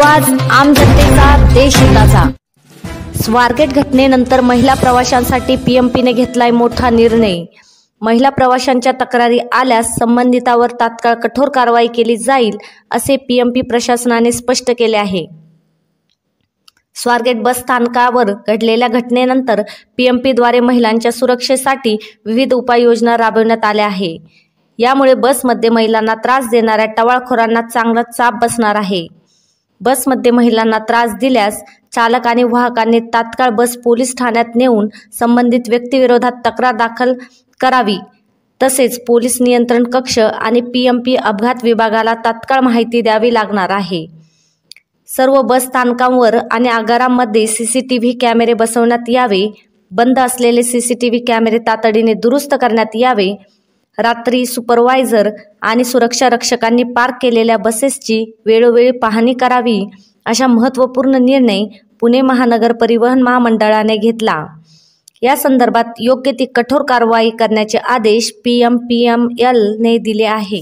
आवाज आम जनतेचा, देशहिताचा। स्वारगेट घटनेनंतर महिला प्रवाशांसाठी पीएमपीने घेतलाय मोठा निर्णय। महिला प्रवाशांच्या तक्रारी आल्यास संबंधितावर तात्काळ कठोर कारवाई केली जाईल असे पीएमपी प्रशासनाने स्पष्ट केले आहे। स्वारगेट बस स्थानकावर घडलेल्या घटनेनंतर पीएमपीद्वारे महिलांच्या सुरक्षेसाठी विविध उपाययोजना राबवण्यात आल्या आहे। यामुळे बसमध्ये महिलांना त्रास देणाऱ्या टवाळखोरांना चांगला चाप बसणार आहे। बसमध्ये महिलांना त्रास दिल्यास चालक आणि वाहकांनी तात्काळ बस पोलीस ठाण्यात नेऊन संबंधित व्यक्तीविरोधात तक्रार दाखल करावी। तसेच पोलीस नियंत्रण कक्ष आणि पीएमपी अपघात विभागाला तात्काळ माहिती द्यावी लागणार आहे। सर्व बस स्थानकांवर आणि आगारांमध्ये सीसीटीव्ही कॅमेरे बसवण्यात यावे। बंद असलेले सीसीटीव्ही कॅमेरे तातडीने दुरुस्त करण्यात यावे। रात्री सुपरवायझर आणि सुरक्षा रक्षकांनी पार्क केलेल्या बसेसची वेळोवेळी पाहणी करावी, अशा महत्त्वपूर्ण निर्णय पुणे महानगर परिवहन महामंडळाने घेतला। या संदर्भात योग्य ती कठोर कारवाई करण्याचे आदेश PMPML ने दिले आहे।